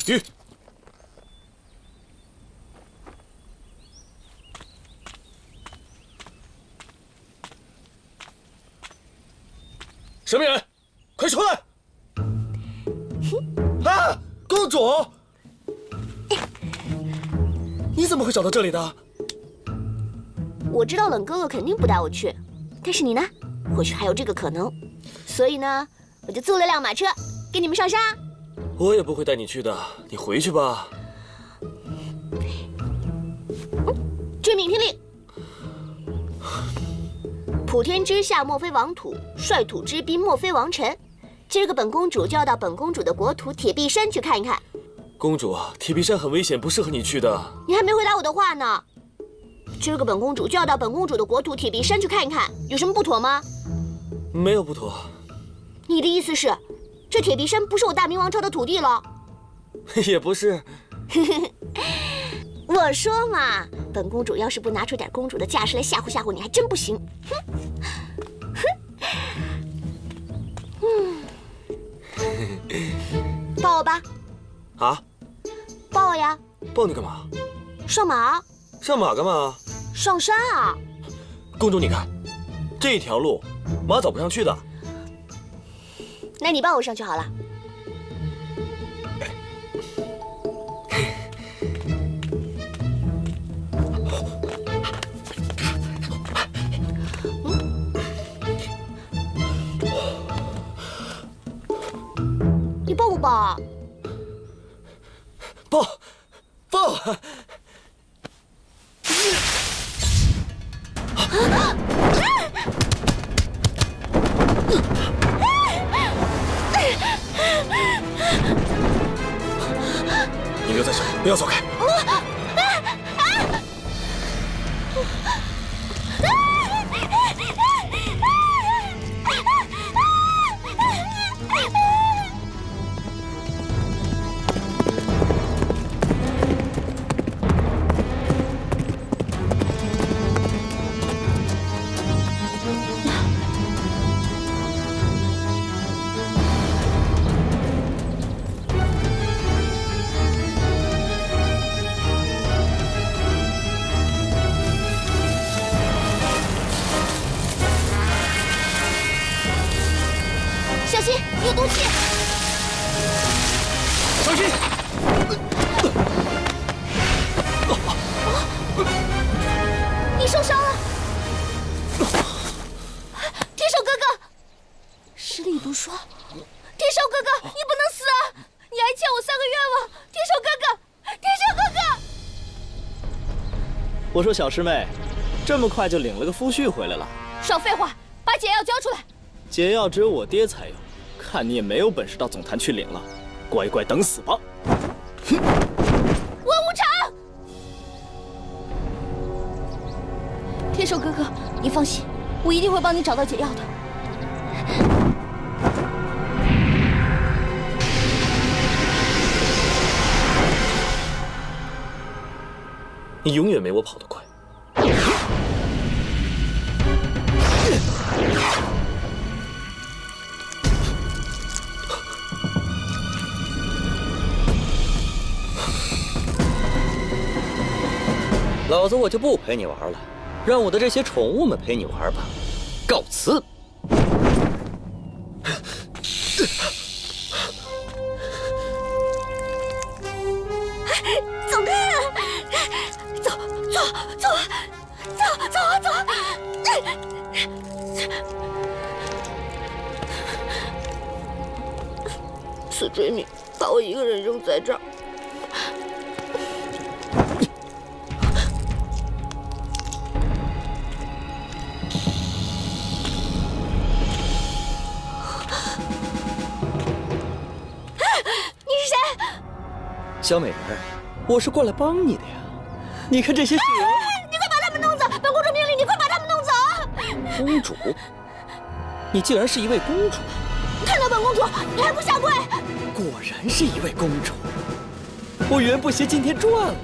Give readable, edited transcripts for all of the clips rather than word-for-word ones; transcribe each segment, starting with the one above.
去。什么人？快出来！啊，公主，你怎么会找到这里的？我知道冷哥哥肯定不带我去，但是你呢？或许还有这个可能，所以呢，我就租了辆马车，跟你们上山。我也不会带你去的，你回去吧。遵命听令。普天之下莫非王土，率土之滨莫非王臣。今儿个本公主就要到本公主的国土铁壁山去看一看。公主，铁壁山很危险，不适合你去的。你还没回答我的话呢。今儿个本公主就要到本公主的国土铁壁山去看一看，有什么不妥吗？没有不妥。你的意思是，这铁壁山不是我大明王朝的土地了？也不是。我说嘛，本公主要是不拿出点公主的架势来吓唬吓唬你，还真不行。抱我吧。啊？抱我呀。抱你干嘛？上马。上马干嘛？上山啊。公主，你看，这条路马走不上去的。那你抱我上去好了。你抱不抱啊？抱，抱！你留在这里，不要走开。小心，有毒气！小心！你受伤了，天寿哥哥！十里毒霜，天寿哥哥，你不能死啊！你还欠我3个愿望，天寿哥哥，天寿哥哥！我说小师妹，这么快就领了个夫婿回来了？少废话，把解药交出来！解药只有我爹才有，看你也没有本事到总坛去领了，乖乖等死吧！文无常，天寿哥哥，你放心，我一定会帮你找到解药的。你永远没我跑得快。老子我就不陪你玩了，让我的这些宠物们陪你玩吧。告辞。走开啊！走走走走走啊走！死追命，把我一个人扔在这儿。小美人儿，我是过来帮你的呀。你看这些血，你快把他们弄走！本公主命令你快把他们弄走！公主，你竟然是一位公主！看到本公主，你还不下跪？果然是一位公主，我袁不邪今天赚了。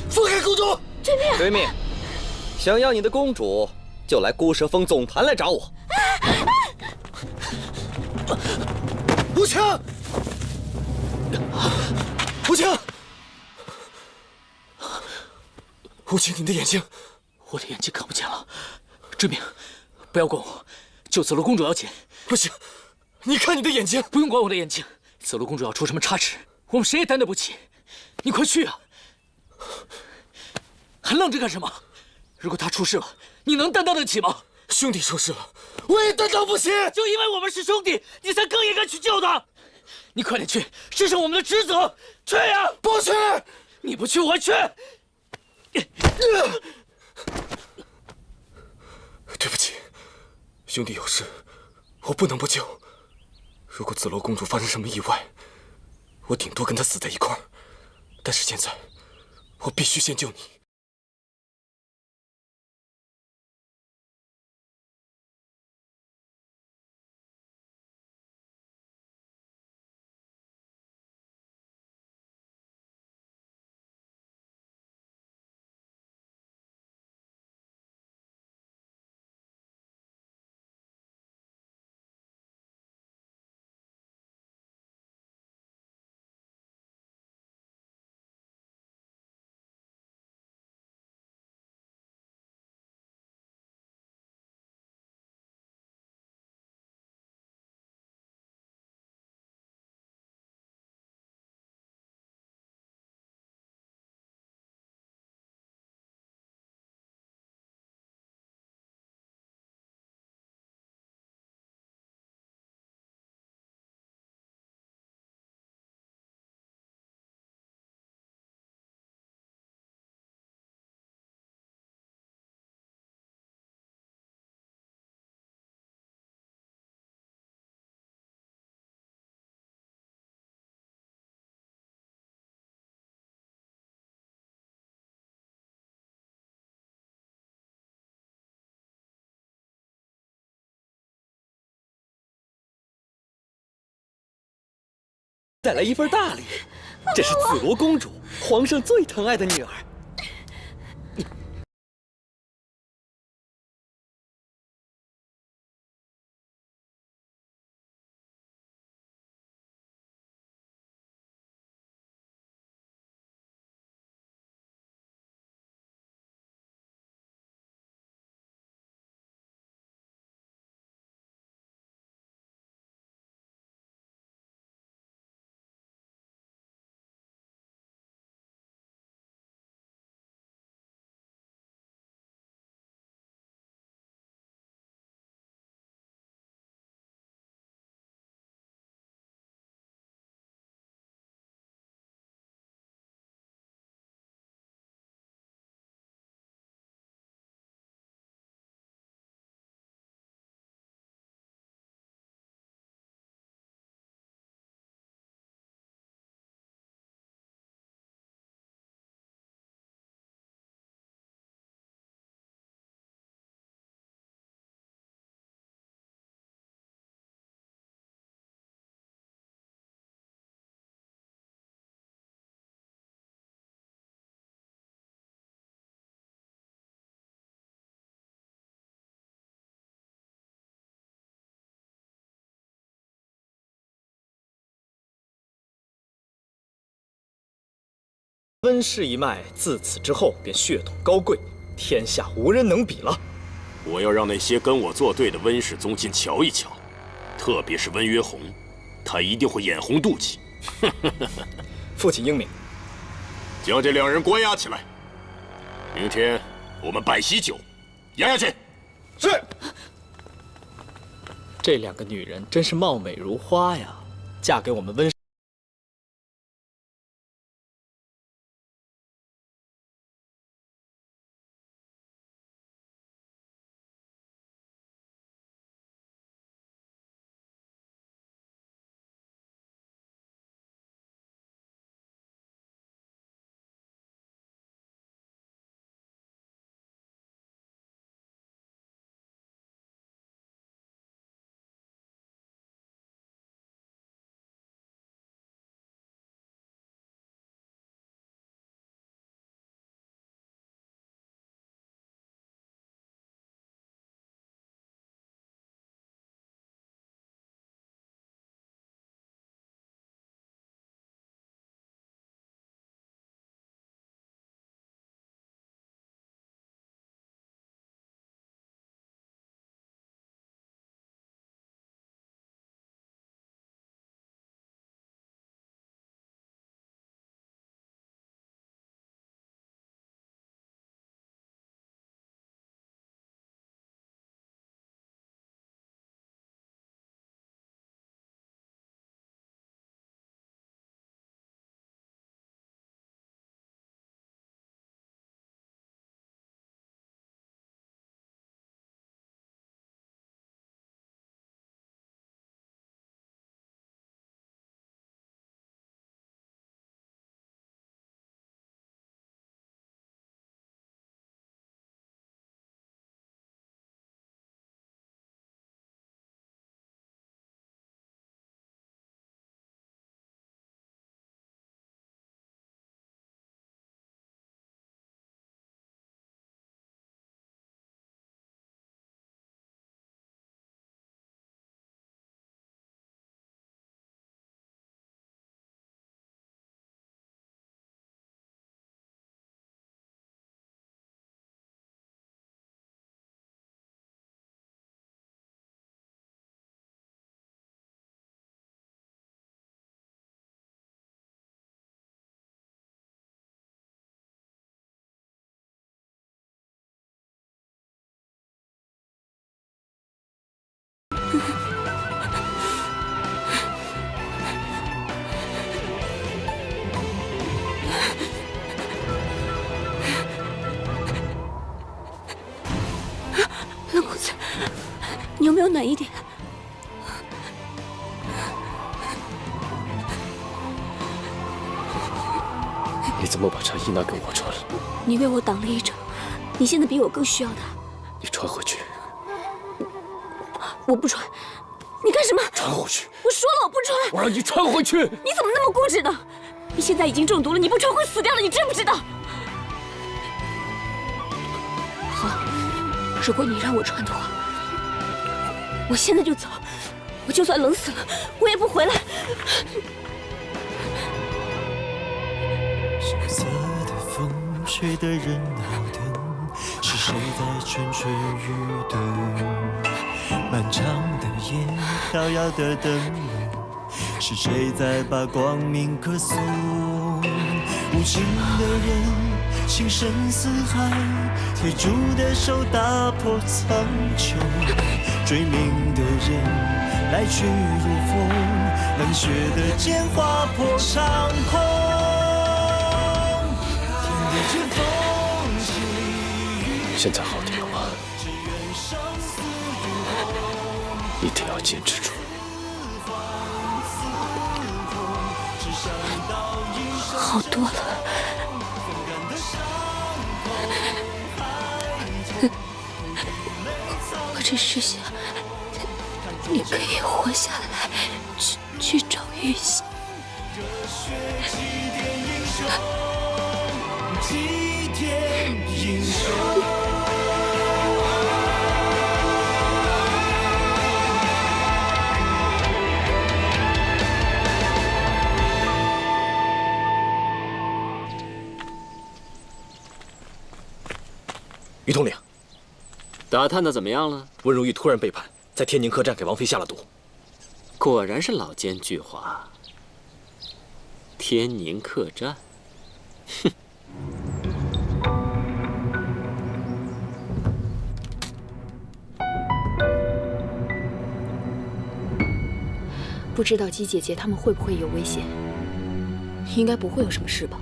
放开公主！追命！想要你的公主，就来孤蛇峰总坛来找我。无情，无情，无情，你的眼睛，我的眼睛看不见了。追命，不要管我，救紫罗公主要紧。不行，你看你的眼睛，不用管我的眼睛。紫罗公主要出什么差池，我们谁也担待不起。你快去啊！还愣着干什么？如果她出事了，你能担当得起吗？兄弟出事了，我也担当不起。就因为我们是兄弟，你才更应该去救她。你快点去，这是我们的职责。去呀！不去！你不去，我去。对不起，兄弟有事，我不能不救。如果紫罗公主发生什么意外，我顶多跟她死在一块儿。但是现在，我必须先救你。带来一份大礼，这是紫罗公主，皇上最疼爱的女儿。温氏一脉自此之后便血统高贵，天下无人能比了。我要让那些跟我作对的温氏宗亲瞧一瞧，特别是温约红，他一定会眼红妒忌。父亲英明，将这两人关押起来。明天我们摆喜酒，押下去。是。这两个女人真是貌美如花呀，嫁给我们温氏。暖一点。你怎么把茶衣拿给我穿了？你为我挡了一仗，你现在比我更需要它。你穿回去。我不穿。你干什么？穿回去！我说了我不穿。我让你穿回去！你怎么那么固执呢？你现在已经中毒了，你不穿会死掉的，你知不知道？好，如果你让我穿的话，我现在就走。我就算冷死了，我也不回来。萧瑟的风，吹得人好疼。是谁在蠢蠢欲动？漫长的夜，飘摇的灯笼，是谁在把光明歌颂？无情的人，情深似海，铁铸的手打破苍穹。追命的人，来去如风，冷血的剑划破长空。天地间风起雨，现在好点了吗？一定要坚持住。好多了。我只是想你可以活下来，去找玉玺。祭奠英雄。于统领，打探的怎么样了？温如玉突然背叛，在天宁客栈给王妃下了毒。果然是老奸巨猾。天宁客栈，哼！不知道姬姐姐他们会不会有危险？应该不会有什么事吧？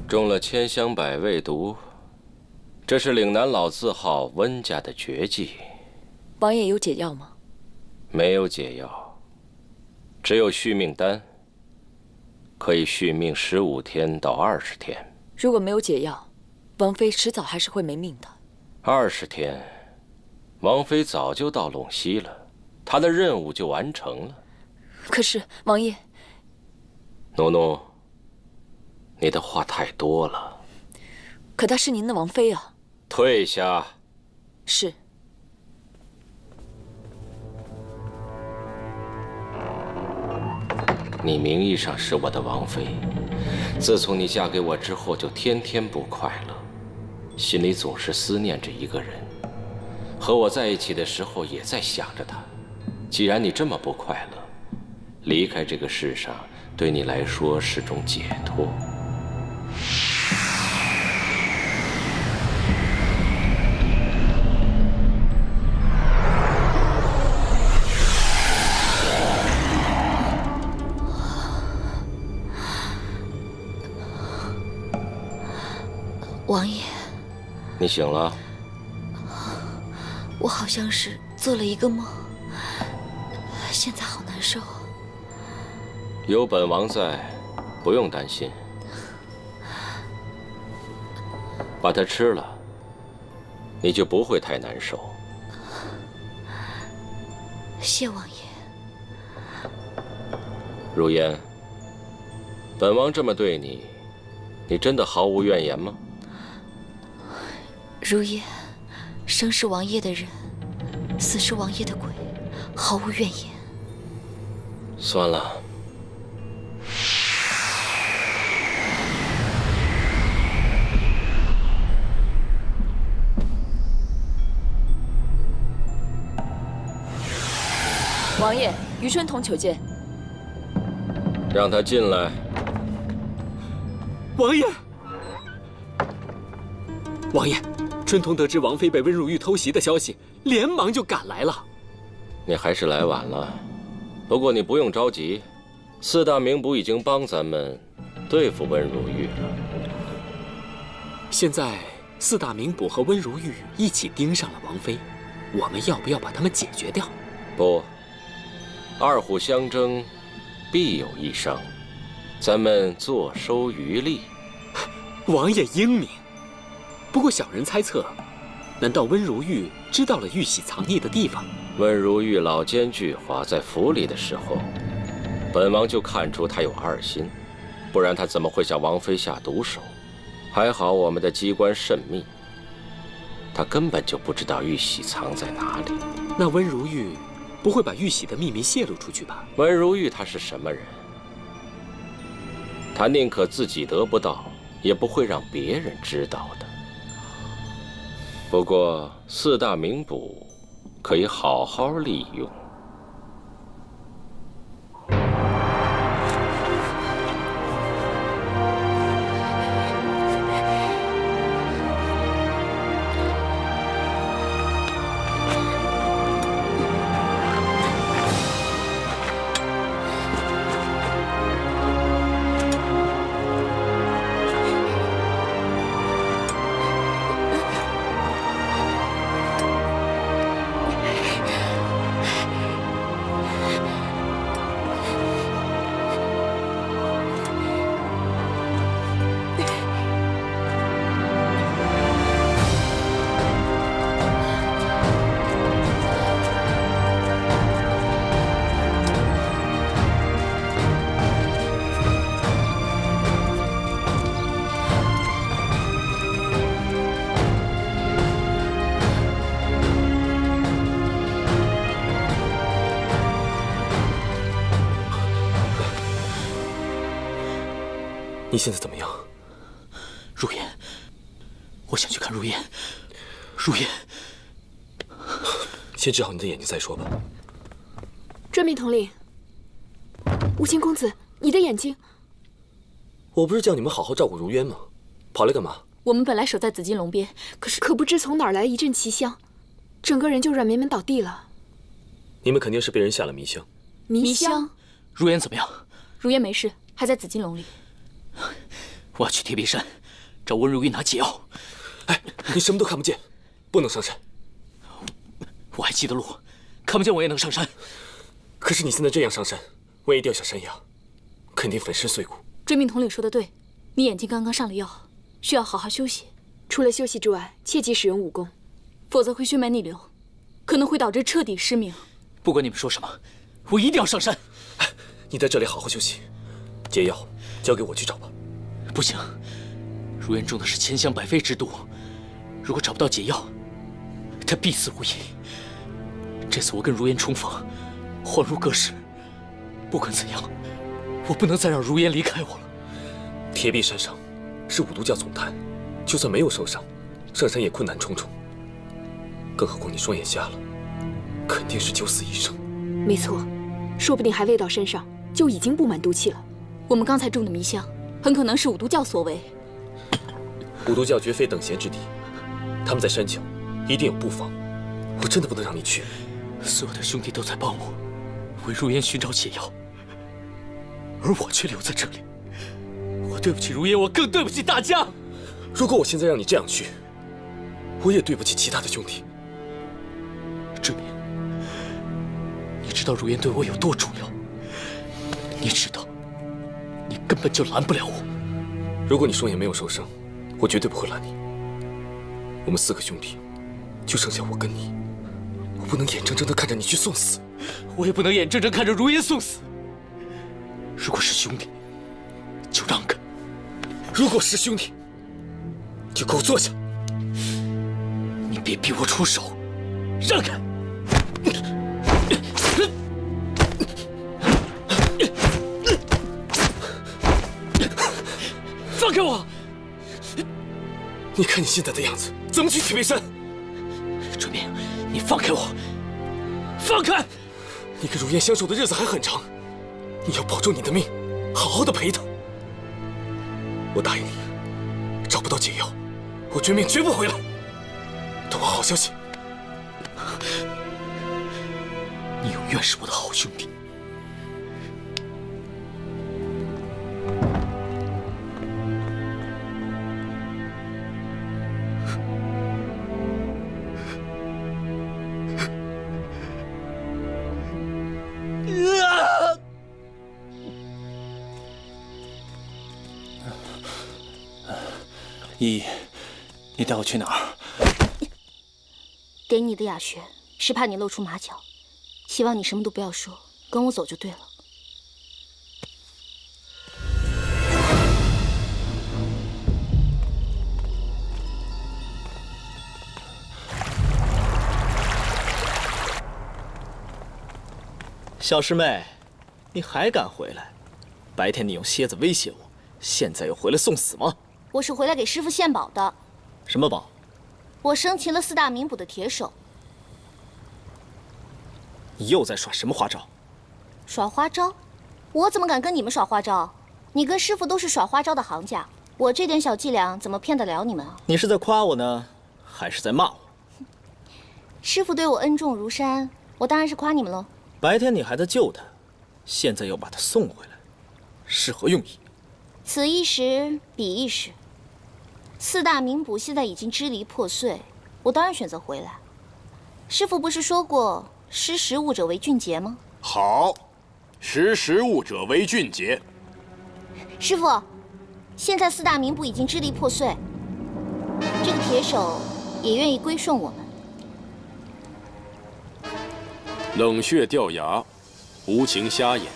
中了千香百味毒，这是岭南老字号温家的绝技。王爷有解药吗？没有解药，只有续命丹，可以续命15天到20天。如果没有解药，王妃迟早还是会没命的。20天，王妃早就到陇西了，她的任务就完成了。可是王爷，奴奴，你的话太多了。可她是您的王妃啊。退下。是。你名义上是我的王妃，自从你嫁给我之后，就天天不快乐，心里总是思念着一个人。和我在一起的时候，也在想着他。既然你这么不快乐，离开这个世上，对你来说是种解脱。王爷，你醒了？我好像是做了一个梦，现在好难受。有本王在，不用担心。把它吃了，你就不会太难受。谢王爷。如烟，本王这么对你，你真的毫无怨言吗？如烟，生是王爷的人，死是王爷的鬼，毫无怨言。算了。王爷，余春桐求见。让他进来。王爷，王爷，春桐得知王妃被温如玉偷袭的消息，连忙就赶来了。你还是来晚了，不过你不用着急，四大名捕已经帮咱们对付温如玉了。现在四大名捕和温如玉一起盯上了王妃，我们要不要把他们解决掉？不，二虎相争，必有一伤，咱们坐收渔利。王爷英明。不过小人猜测，难道温如玉知道了玉玺藏匿的地方？温如玉老奸巨猾，在府里的时候，本王就看出他有二心，不然他怎么会向王妃下毒手？还好我们的机关慎密，他根本就不知道玉玺藏在哪里。那温如玉不会把玉玺的秘密泄露出去吧？温如玉他是什么人？他宁可自己得不到，也不会让别人知道的。不过四大名捕可以好好利用。你现在怎么样？如烟，我想去看如烟。如烟，先治好你的眼睛再说吧。遵命统领。无情公子，你的眼睛……我不是叫你们好好照顾如渊吗？跑来干嘛？我们本来守在紫金龙边，可不知从哪儿来一阵奇香，整个人就软绵绵倒地了。你们肯定是被人下了迷香。迷香？如烟怎么样？如烟没事，还在紫金龙里。我要去铁壁山找温如玉拿解药。哎，你什么都看不见，不能上山。我还记得路，看不见我也能上山。可是你现在这样上山，万一掉下山崖，肯定粉身碎骨。追命统领说的对，你眼睛刚刚上了药，需要好好休息。除了休息之外，切忌使用武功，否则会血脉逆流，可能会导致彻底失明。不管你们说什么，我一定要上山。哎，你在这里好好休息，解药交给我去找吧。不行，如烟中的是千香百妃之毒，如果找不到解药，她必死无疑。这次我跟如烟重逢，恍如隔世。不管怎样，我不能再让如烟离开我了。铁壁山上是五毒教总坛，就算没有受伤，上山也困难重重。更何况你双眼瞎了，肯定是九死一生。没错，说不定还未到山上就已经布满毒气了。我们刚才中的迷香，很可能是五毒教所为。五毒教绝非等闲之地，他们在山脚，一定有布防。我真的不能让你去。所有的兄弟都在帮我，为如烟寻找解药，而我却留在这里。我对不起如烟，我更对不起大家。如果我现在让你这样去，我也对不起其他的兄弟。志明，你知道如烟对我有多重要，你知道，你根本就拦不了我。如果你双眼没有受伤，我绝对不会拦你。我们4个兄弟，就剩下我跟你，我不能眼睁睁地看着你去送死，我也不能眼睁睁看着如烟送死。如果是兄弟，就让开；如果是兄弟，就给我坐下。你别逼我出手，让开！放开我！你看你现在的样子，怎么去铁壁山？准明，你放开我！放开！你跟如烟相守的日子还很长，你要保住你的命，好好的陪她。我答应你，找不到解药，我绝命绝不回来。等我好消息。你永远是我的好兄弟。依依，你带我去哪儿？给你的雅穴是怕你露出马脚，希望你什么都不要说，跟我走就对了。小师妹，你还敢回来？白天你用蝎子威胁我，现在又回来送死吗？我是回来给师傅献宝的。什么宝？我生擒了4大名捕的铁手。你又在耍什么花招？耍花招？我怎么敢跟你们耍花招？你跟师傅都是耍花招的行家，我这点小伎俩怎么骗得了你们啊？你是在夸我呢，还是在骂我？师傅对我恩重如山，我当然是夸你们喽。白天你还在救他，现在又把他送回来，是何用意？此一时，彼一时。4大名捕现在已经支离破碎，我当然选择回来。师傅不是说过“识时务者为俊杰”吗？好，识时务者为俊杰。师傅，现在4大名捕已经支离破碎，这个铁手也愿意归顺我们。冷血掉牙，无情瞎眼。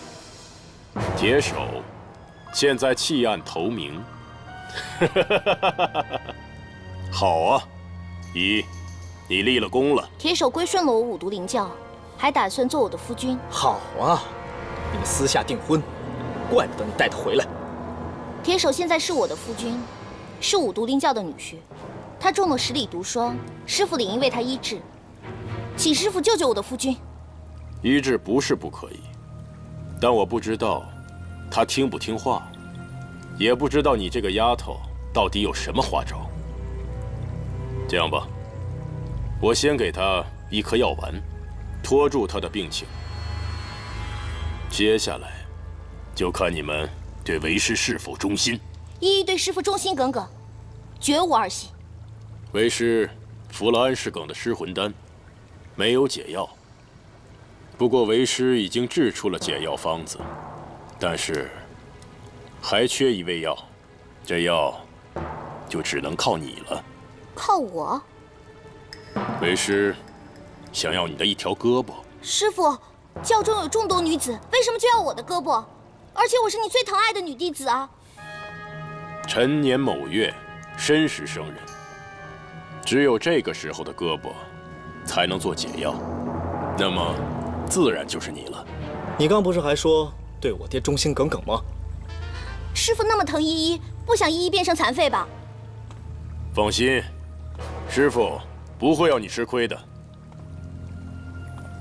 铁手现在弃暗投明。好啊，依依，你立了功了。铁手归顺了我五毒灵教，还打算做我的夫君。好啊，你们私下订婚，怪不得你带他回来。铁手现在是我的夫君，是五毒灵教的女婿，他中了10里毒霜，师傅理应为他医治，请师傅救救我的夫君。医治不是不可以，但我不知道他听不听话。也不知道你这个丫头到底有什么花招。这样吧，我先给她一颗药丸，拖住她的病情。接下来，就看你们对为师是否忠心。依依对师傅忠心耿耿，绝无二心。为师服了安世耿的失魂丹，没有解药。不过为师已经制出了解药方子，但是还缺一味药，这药就只能靠你了。靠我？为师想要你的一条胳膊。师傅，教中有众多女子，为什么就要我的胳膊？而且我是你最疼爱的女弟子啊！陈年某月，申时生人，只有这个时候的胳膊才能做解药，那么自然就是你了。你刚不是还说对我爹忠心耿耿吗？师傅那么疼依依，不想依依变成残废吧？放心，师傅不会要你吃亏的。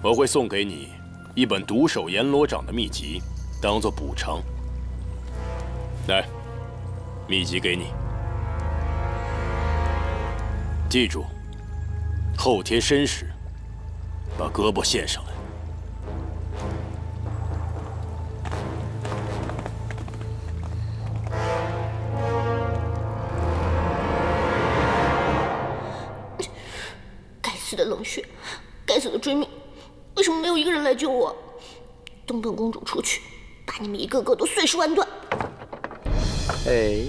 我会送给你一本独守阎罗掌的秘籍，当做补偿。来，秘籍给你，记住，后天申时把胳膊献上来。该死的冷血，该死的追命，为什么没有一个人来救我？等本公主出去，把你们一个个都碎尸万段！哎，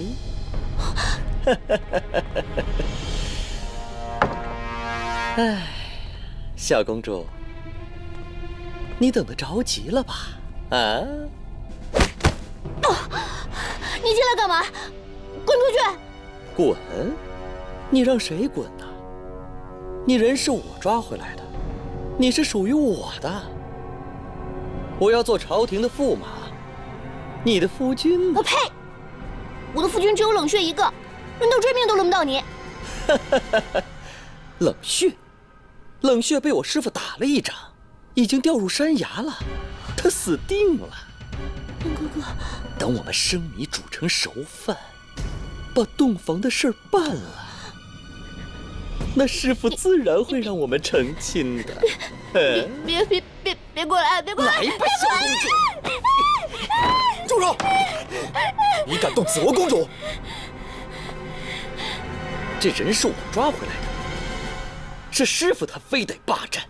哎，小公主，你等得着急了吧？啊？你进来干嘛？滚出去！滚？你让谁滚呢？你人是我抓回来的，你是属于我的。我要做朝廷的驸马，你的夫君呢？我呸！我的夫君只有冷血一个，轮到追命都轮不到你。冷血，冷血被我师父打了一掌，已经掉入山崖了，他死定了。冷哥哥，等我们生米煮成熟饭，把洞房的事办了，那师傅自然会让我们成亲的。别过来！别过来！来吧，小公主！住手！你敢动紫罗公主？这人是我抓回来的，是师傅他非得霸占，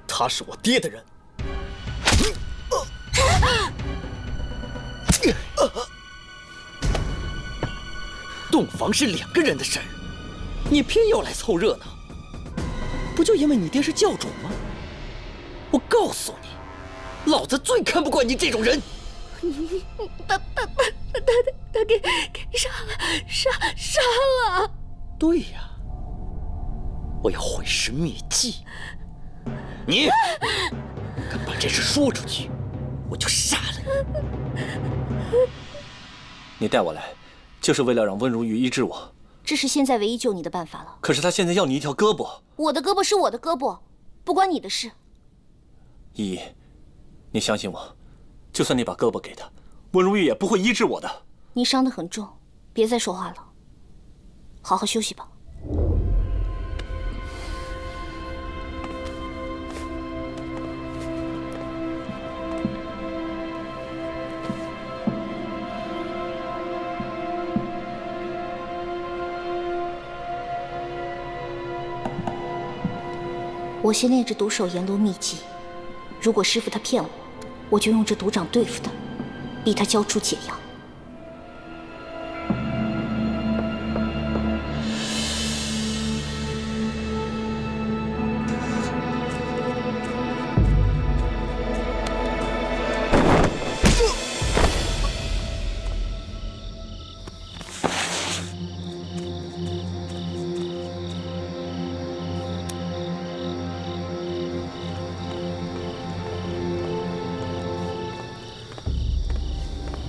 他是我爹的人。洞房是2个人的事儿，你偏要来凑热闹，不就因为你爹是教主吗？我告诉你，老子最看不惯你这种人。把他给杀了。对呀，我要毁尸灭迹。你敢把这事说出去，我就杀了你。你带我来，就是为了让温如玉医治我。这是现在唯一救你的办法了。可是他现在要你一条胳膊。我的胳膊是我的胳膊，不关你的事。依依，你相信我，就算你把胳膊给他，温如玉也不会医治我的。你伤得很重，别再说话了，好好休息吧。我先练这毒手阎罗秘籍，如果师傅他骗我，我就用这毒掌对付他，逼他交出解药。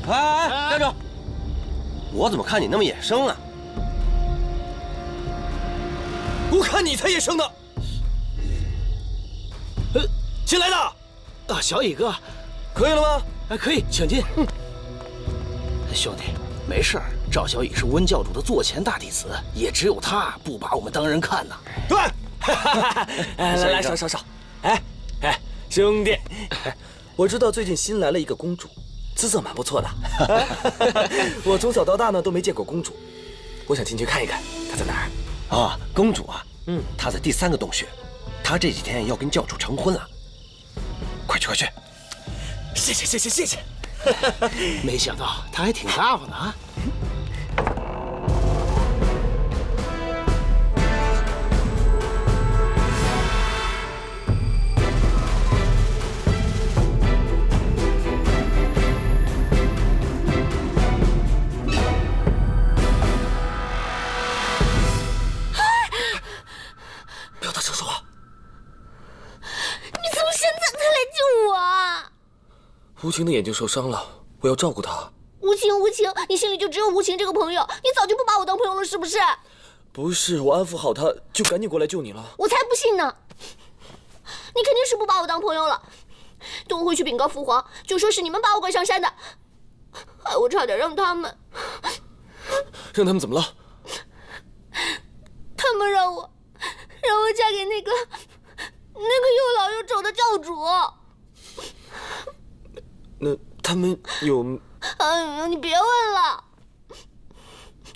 哎，站住！我怎么看你那么眼生啊？我看你才眼生呢！新来的，小乙哥，可以了吗？可以，请进。兄弟，没事儿。赵小乙是温教主的座前大弟子，也只有他不把我们当人看呐。对，来，少，哎，兄弟，我知道最近新来了一个公主。姿色蛮不错的，我从小到大呢都没见过公主，我想进去看一看，她在哪儿？啊，公主啊，她在第3个洞穴，她这几天要跟教主成婚了，快去！谢谢。没想到她还挺大方的啊。无情的眼睛受伤了，我要照顾他。无情，你心里就只有无情这个朋友，你早就不把我当朋友了，是不是？不是，我安抚好他，就赶紧过来救你了。我才不信呢！你肯定是不把我当朋友了。等我回去禀告父皇，就说是你们把我拐上山的，害我差点让他们怎么了？他们让我嫁给那个又老又丑的教主。那他们有……你别问了。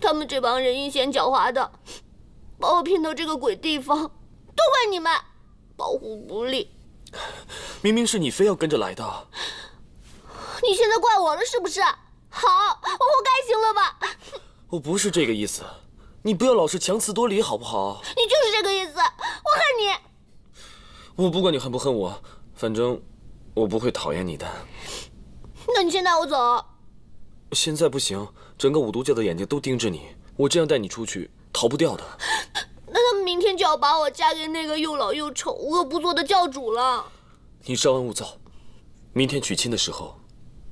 他们这帮人阴险狡猾的，把我骗到这个鬼地方，都怪你们保护不力。明明是你非要跟着来的。你现在怪我了是不是？好，我活该，行了吧？我不是这个意思，你不要老是强词夺理好不好？你就是这个意思，我恨你。我不管你恨不恨我，反正我不会讨厌你的。那你先带我走。现在不行，整个五毒教的眼睛都盯着你，我这样带你出去逃不掉的。那他们明天就要把我嫁给那个又老又丑、无恶不作的教主了。你稍安勿躁，明天娶亲的时候，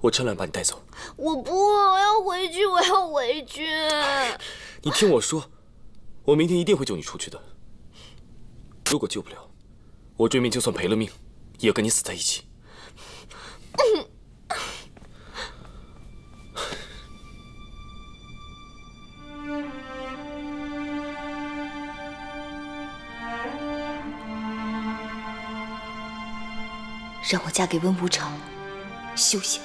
我趁乱把你带走。我不，我要回去，我要回去。你听我说，我明天一定会救你出去的。如果救不了，我这命就算赔了命，也要跟你死在一起。让我嫁给温无常，休想！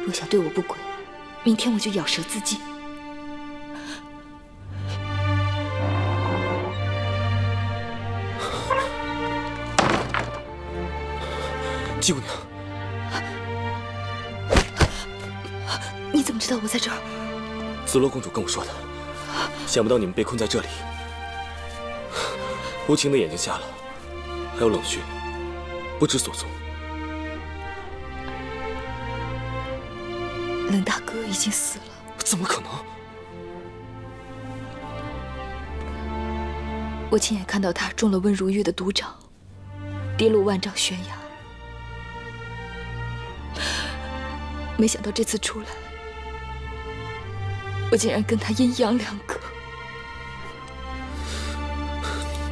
若想对我不轨，明天我就咬舌自尽。姬姑娘，你怎么知道我在这儿？紫罗公主跟我说的。想不到你们被困在这里。无情的眼睛瞎了，还有冷血，不知所踪。冷大哥已经死了。怎么可能？我亲眼看到他中了温如玉的毒爪，跌落万丈悬崖。没想到这次出来，我竟然跟他阴阳两隔。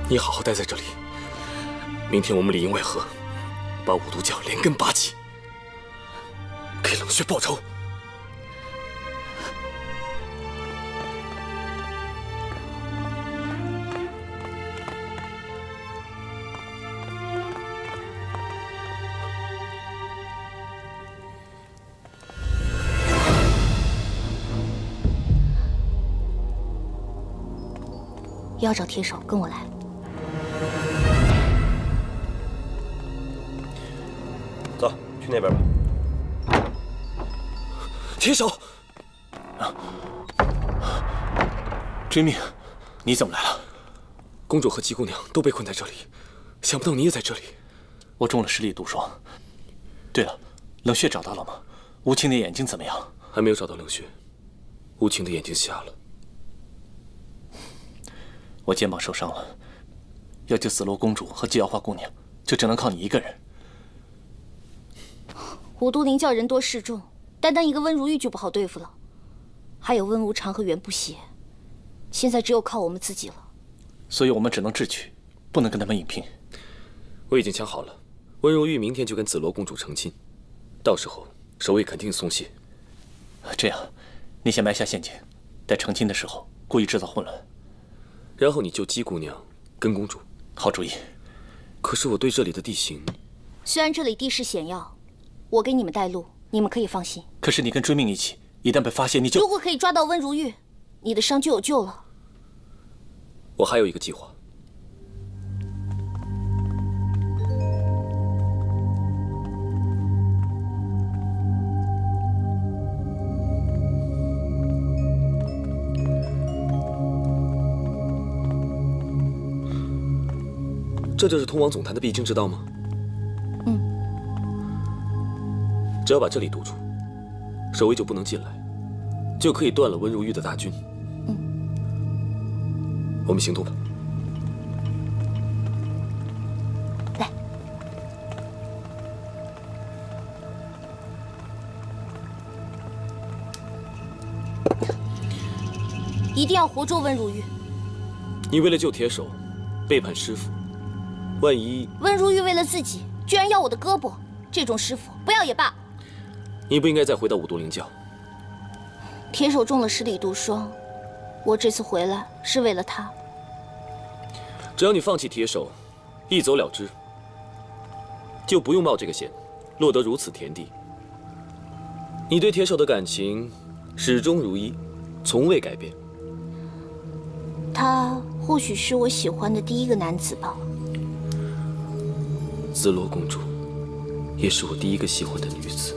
你好好待在这里，明天我们里应外合，把五毒教连根拔起，给冷血报仇。要找铁手，跟我来。走，去那边吧。铁手，追命，你怎么来了？公主和姬姑娘都被困在这里，想不到你也在这里。我中了10粒毒霜。对了，冷血找到了吗？无情的眼睛怎么样？还没有找到冷血，无情的眼睛瞎了。我肩膀受伤了，要救紫罗公主和姬瑶花姑娘，就只能靠你一个人。五毒灵教人多势众，单单一个温如玉就不好对付了，还有温无常和袁不邪，现在只有靠我们自己了。所以我们只能智取，不能跟他们硬拼。我已经想好了，温如玉明天就跟紫罗公主成亲，到时候守卫肯定松懈。这样，你先埋下陷阱，待成亲的时候故意制造混乱。然后你救姬姑娘跟公主。好主意。可是我对这里的地形……虽然这里地势险要，我给你们带路，你们可以放心。可是你跟追命一起，一旦被发现，你就……如果可以抓到温如玉，你的伤就有救了。我还有一个计划。这就是通往总坛的必经之道吗？嗯。只要把这里堵住，守卫就不能进来，就可以断了温如玉的大军。嗯。我们行动吧。来。一定要活捉温如玉。你为了救铁手，背叛师父。万一温如玉为了自己，居然要我的胳膊，这种师傅不要也罢。你不应该再回到五毒灵教。铁手中了10粒毒霜，我这次回来是为了他。只要你放弃铁手，一走了之，就不用冒这个险，落得如此田地。你对铁手的感情始终如一，从未改变。他或许是我喜欢的第一个男子吧。紫罗公主，也是我第一个喜欢的女子。